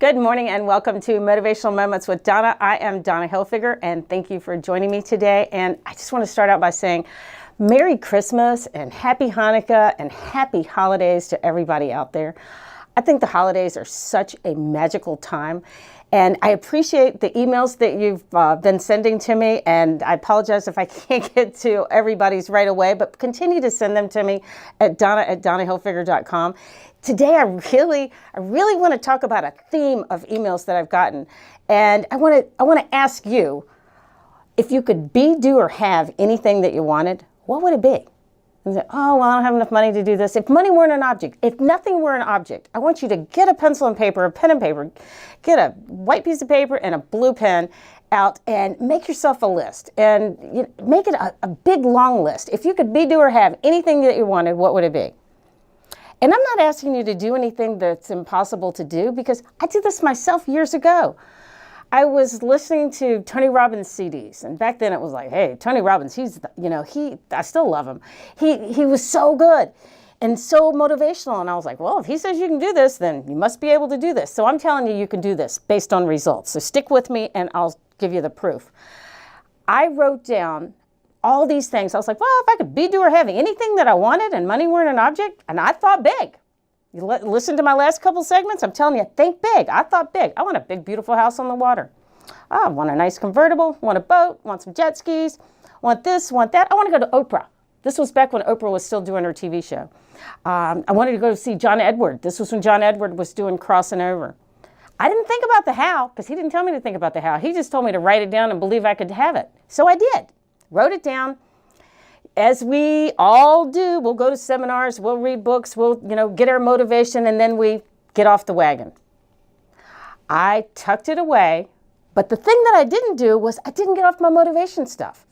Good morning and welcome to Motivational Moments with Donna. I am Donna Hilfiger and thank you for joining me today. And I just want to start out by saying Merry Christmas and Happy Hanukkah and Happy Holidays to everybody out there. I think the holidays are such a magical time. And I appreciate the emails that you've been sending to me. And I apologize if I can't get to everybody's right away, but continue to send them to me at donna@donnahilfiger.com. Today, I really want to talk about a theme of emails that I've gotten. And I want to ask you, if you could be, do, or have anything that you wanted, what would it be? And say, oh, well, I don't have enough money to do this. If money weren't an object, if nothing were an object, I want you to get a pencil and paper, a pen and paper, get a white piece of paper and a blue pen out and make yourself a list and make it a big, long list. If you could be, do, or have anything that you wanted, what would it be? And I'm not asking you to do anything that's impossible to do because I did this myself years ago. I was listening to Tony Robbins CDs, and back then it was like, hey, Tony Robbins, I still love him. He was so good and so motivational, and I was like, well, if he says you can do this, then you must be able to do this. So I'm telling you, you can do this based on results. So stick with me, and I'll give you the proof. I wrote down all these things. I was like, well, if I could be, do, or have anything that I wanted and money weren't an object, and I thought big. You listen to my last couple segments, I'm telling you, think big. I thought big. I want a big, beautiful house on the water. I want a nice convertible, want a boat, want some jet skis, want this, want that. I want to go to Oprah. This was back when Oprah was still doing her TV show. I wanted to go to see John Edward. This was when John Edward was doing Crossing Over. I didn't think about the how, because he didn't tell me to think about the how. He just told me to write it down and believe I could have it. So I did. Wrote it down. As we all do, we'll go to seminars, we'll read books, we'll get our motivation, and then we get off the wagon. I tucked it away, but the thing that I didn't do was I didn't get off my motivation stuff.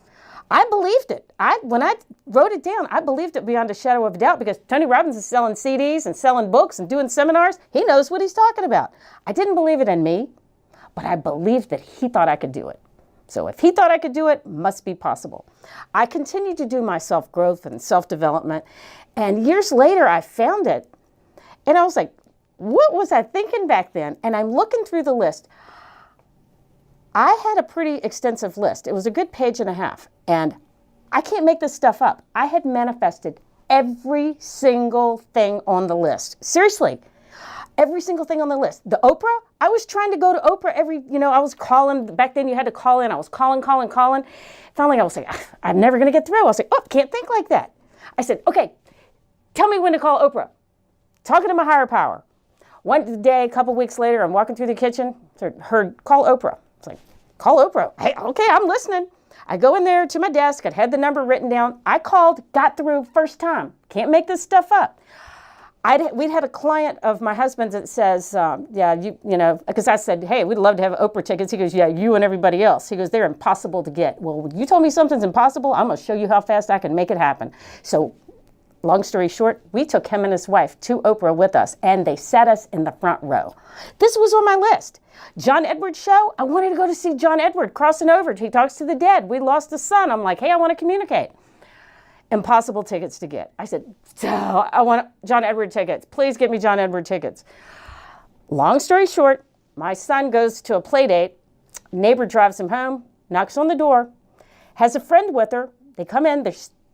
I believed it. When I wrote it down, I believed it beyond a shadow of a doubt because Tony Robbins is selling CDs and selling books and doing seminars. He knows what he's talking about. I didn't believe it in me, but I believed that he thought I could do it. So if he thought I could do it, must be possible. I continued to do my self-growth and self-development. And years later, I found it. And I was like, what was I thinking back then? And I'm looking through the list. I had a pretty extensive list. It was a good page and a half. And I can't make this stuff up. I had manifested every single thing on the list. Seriously. Every single thing on the list. The Oprah, I was trying to go to Oprah I was calling. Back then you had to call in. I was calling. Finally, I was like, I'm never going to get through. I was like, oh, can't think like that. I said, okay, tell me when to call Oprah. Talking to my higher power. One day, a couple weeks later, I'm walking through the kitchen, heard, call Oprah. It's like, call Oprah. Hey, okay, I'm listening. I go in there to my desk. I'd had the number written down. I called, got through first time. Can't make this stuff up. We'd had a client of my husband's that says, because I said, hey, we'd love to have Oprah tickets. He goes, yeah, you and everybody else. He goes, they're impossible to get. Well, you told me something's impossible. I'm going to show you how fast I can make it happen. So long story short, we took him and his wife to Oprah with us, and they sat us in the front row. This was on my list. John Edward show, I wanted to go to see John Edward Crossing Over. He talks to the dead. We lost a son. I'm like, hey, I want to communicate. Impossible tickets to get. I said, oh, I want John Edward tickets. Please get me John Edward tickets. Long story short, my son goes to a play date. Neighbor drives him home, knocks on the door, has a friend with her. They come in.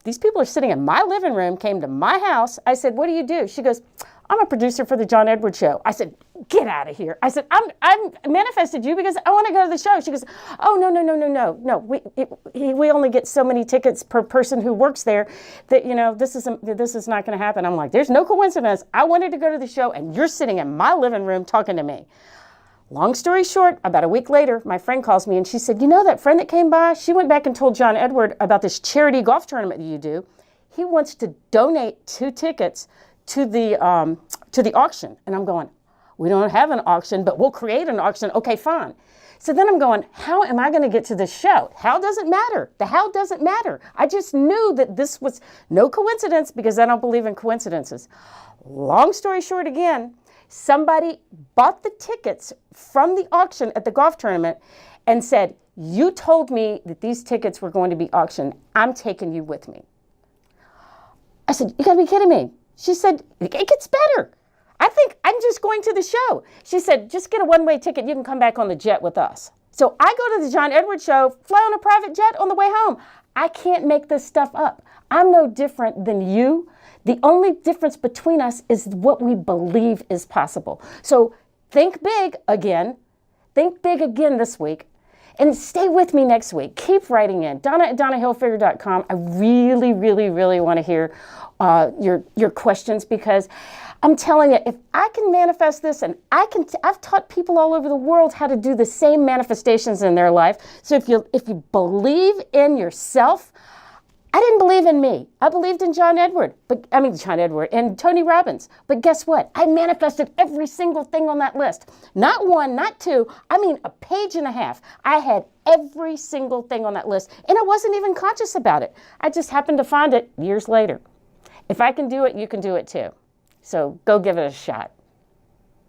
These people are sitting in my living room, came to my house. I said, what do you do? She goes, I'm a producer for the John Edward show. I said, get out of here. I said, I'm manifested you because I want to go to the show. She goes, oh, no. We only get so many tickets per person who works there that, this is not going to happen. I'm like, there's no coincidence. I wanted to go to the show and you're sitting in my living room talking to me. Long story short, about a week later, my friend calls me and she said, that friend that came by, she went back and told John Edward about this charity golf tournament that you do. He wants to donate 2 tickets to the auction. And I'm going, we don't have an auction, but we'll create an auction. Okay, fine. So then I'm going, how am I going to get to this show? How doesn't matter. The how doesn't matter. I just knew that this was no coincidence because I don't believe in coincidences. Long story short again, somebody bought the tickets from the auction at the golf tournament and said, you told me that these tickets were going to be auctioned. I'm taking you with me. I said, you gotta be kidding me. She said, it gets better. I think I'm just going to the show. She said, just get a one-way ticket. You can come back on the jet with us. So I go to the John Edwards show, fly on a private jet on the way home. I can't make this stuff up. I'm no different than you. The only difference between us is what we believe is possible. So think big again. Think big again this week. And stay with me next week. Keep writing in. Donna@DonnaHilfiger.com. I really, really, really want to hear your questions, because I'm telling you, if I can manifest this, and I've taught people all over the world how to do the same manifestations in their life. So if you believe in yourself, I didn't believe in me. I believed in John Edward and Tony Robbins. But guess what? I manifested every single thing on that list. Not one, not two. I mean, a page and a half. I had every single thing on that list, and I wasn't even conscious about it. I just happened to find it years later. If I can do it, you can do it too. So go give it a shot.